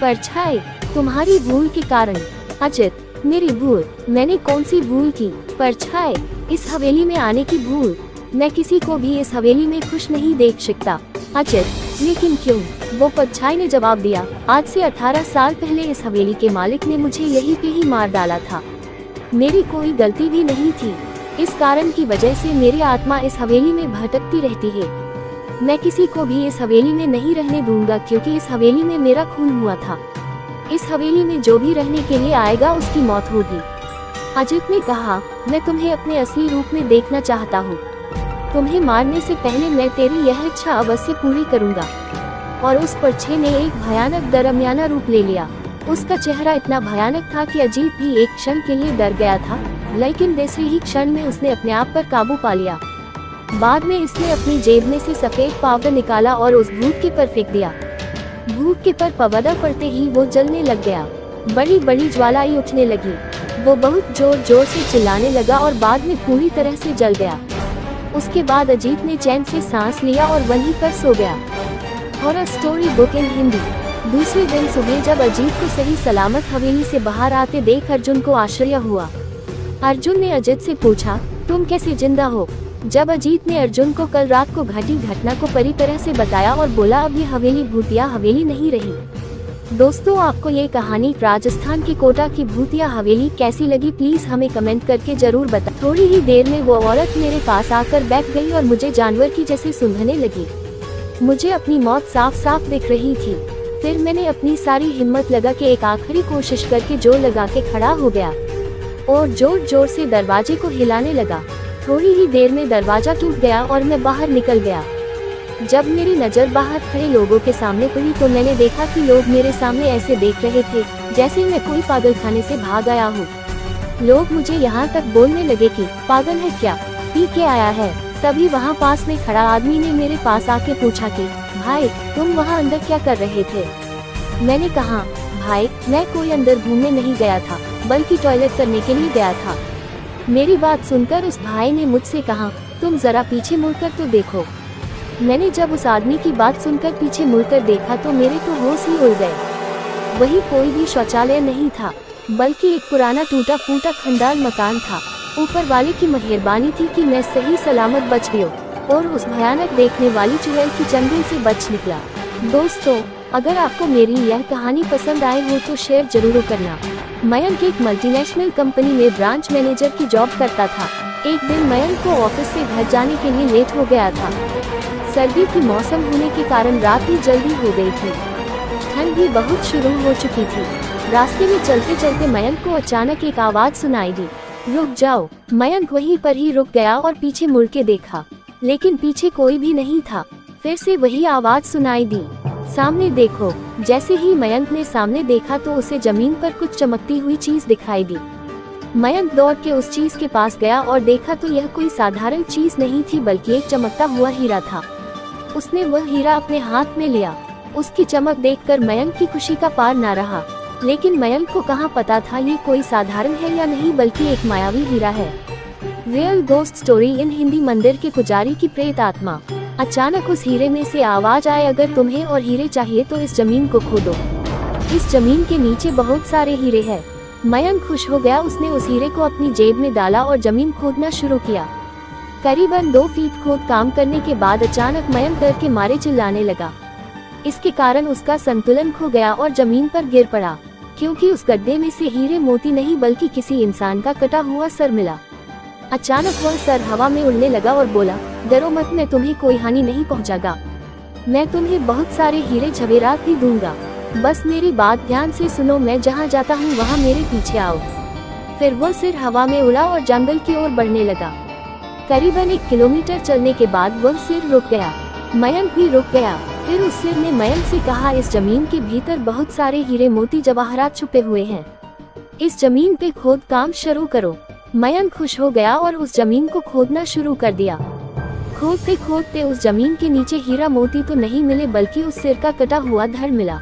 परछाई, तुम्हारी भूल के कारण। अजित, मेरी भूल? मैंने कौन सी भूल की? परछाई, इस हवेली में आने की भूल। मैं किसी को भी इस हवेली में खुश नहीं देख सकता। अजित, लेकिन क्यों? वो परछाई ने जवाब दिया, आज से 18 साल पहले इस हवेली के मालिक ने मुझे यहीं पे ही मार डाला था। मेरी कोई गलती भी नहीं थी। इस कारण की वजह से मेरी आत्मा इस हवेली में भटकती रहती है। मैं किसी को भी इस हवेली में नहीं रहने दूंगा, क्योंकि इस हवेली में मेरा खून हुआ था। इस हवेली में जो भी रहने के लिए आएगा उसकी मौत होगी। अजित ने कहा, मैं तुम्हें अपने असली रूप में देखना चाहता हूँ। तुम्हें मारने से पहले मैं तेरी यह इच्छा अवश्य पूरी करूँगा। और उस परछाई ने एक भयानक दरमियाना रूप ले लिया। उसका चेहरा इतना भयानक था कि अजीत भी एक क्षण के लिए डर गया था, लेकिन दूसरे ही क्षण में उसने अपने आप पर काबू पा लिया। बाद में इसने अपनी जेब में से सफेद पाउडर निकाला और उस भूत के पर फेंक दिया। भूत के पर पवदा पड़ते ही वो जलने लग गया। बड़ी बड़ी ज्वालाएं उठने लगी। वो बहुत जोर जोर से चिल्लाने लगा और बाद में पूरी तरह से जल गया। उसके बाद अजीत ने चैन से सांस लिया और वहीं पर सो गया। Horror story book in Hindi. दूसरे दिन सुबह जब अजीत को सही सलामत हवेली से बाहर आते देख अर्जुन को आश्चर्य हुआ। अर्जुन ने अजीत से पूछा, तुम कैसे जिंदा हो? जब अजीत ने अर्जुन को कल रात को घटी घटना को पूरी तरह से बताया और बोला, अब ये हवेली भूतिया हवेली नहीं रही। दोस्तों, आपको ये कहानी राजस्थान की कोटा की भूतिया हवेली कैसी लगी, प्लीज हमें कमेंट करके जरूर बताएं। थोड़ी ही देर में वो औरत मेरे पास आकर बैठ गई और मुझे जानवर की जैसे सूंघने लगी। मुझे अपनी मौत साफ साफ दिख रही थी। फिर मैंने अपनी सारी हिम्मत लगा के एक आखिरी कोशिश करके जोर लगा के खड़ा हो गया और जोर जोर से दरवाजे को हिलाने लगा। थोड़ी ही देर में दरवाजा टूट गया और मैं बाहर निकल गया। जब मेरी नज़र बाहर खड़े लोगों के सामने पड़ी तो मैंने देखा कि लोग मेरे सामने ऐसे देख रहे थे जैसे मैं कोई पागलखाने से भाग आया हूँ। लोग मुझे यहाँ तक बोलने लगे कि पागल है क्या, पी के आया है। तभी वहाँ पास में खड़ा आदमी ने मेरे पास आके पूछा कि भाई, तुम वहाँ अंदर क्या कर रहे थे? मैंने कहा, भाई, मैं कोई अंदर घूमने नहीं गया था, बल्कि टॉयलेट करने के लिए गया था। मेरी बात सुनकर उस भाई ने मुझसे कहा, तुम जरा पीछे मुड़कर तो देखो। मैंने जब उस आदमी की बात सुनकर पीछे मुड़कर देखा तो मेरे तो होश ही उड़ गए। वही कोई भी शौचालय नहीं था, बल्कि एक पुराना टूटा फूटा खंडार मकान था। ऊपर वाले की मेहरबानी थी कि मैं सही सलामत बच गया और उस भयानक देखने वाली चुड़ैल की चंगुल से बच निकला। दोस्तों, अगर आपको मेरी यह कहानी पसंद आए हो तो शेयर जरूर करना। मयंक एक मल्टीनेशनल कंपनी में ब्रांच मैनेजर की जॉब करता था। एक दिन मयंक को ऑफिस से घर जाने के लिए लेट हो गया था। सर्दी की मौसम होने के कारण रात भी जल्दी हो गई थी। ठंड भी बहुत शुरू हो चुकी थी। रास्ते में चलते चलते मयंक को अचानक एक आवाज सुनाई दी, रुक जाओ। मयंक वहीं पर ही रुक गया और पीछे मुड़ के देखा, लेकिन पीछे कोई भी नहीं था। फिर से वही आवाज सुनाई दी, सामने देखो। जैसे ही मयंक ने सामने देखा तो उसे जमीन पर कुछ चमकती हुई चीज दिखाई दी। मयंक दौड़ के उस चीज के पास गया और देखा तो यह कोई साधारण चीज नहीं थी, बल्कि एक चमकता हुआ हीरा था। उसने वह हीरा अपने हाथ में लिया। उसकी चमक देखकर मयंक की खुशी का पार न रहा। लेकिन मयंक को कहाँ पता था ये कोई साधारण है या नहीं, बल्कि एक मायावी हीरा है। Real ghost story in Hindi. मंदिर के पुजारी की प्रेत आत्मा। अचानक उस हीरे में से आवाज आए, अगर तुम्हें और हीरे चाहिए तो इस जमीन को खोदो। इस जमीन के नीचे बहुत सारे हीरे हैं। मयंक खुश हो गया। उसने उस हीरे को अपनी जेब में डाला और जमीन खोदना शुरू किया। करीबन 2 फीट खोद काम करने के बाद अचानक मयंक डर के मारे चिल्लाने लगा। इसके कारण उसका संतुलन खो गया और जमीन पर गिर पड़ा, क्योंकि उस गड्ढे में से हीरे मोती नहीं बल्कि किसी इंसान का कटा हुआ सर मिला। अचानक वह सर हवा में उड़ने लगा और बोला, डरो मत, मैं तुम्हें कोई हानि नहीं पहुंचागा। मैं तुम्हें बहुत सारे हीरे जवेरात भी दूंगा। बस मेरी बात ध्यान से सुनो, मैं जहां जाता हूं वहां मेरे पीछे आओ। फिर वह सिर हवा में उड़ा और जंगल की ओर बढ़ने लगा। करीबन 1 किलोमीटर चलने के बाद वह सिर रुक गया। मयंक भी रुक गया। फिर उस सिर ने मयंक से कहा, इस जमीन के भीतर बहुत सारे हीरे मोती जवाहरात छुपे हुए हैं। इस जमीन पे खोद काम शुरू करो। मयंक खुश हो गया और उस जमीन को खोदना शुरू कर दिया। खोदते खोदते उस जमीन के नीचे हीरा मोती तो नहीं मिले, बल्कि उस सिर का कटा हुआ धड़ मिला।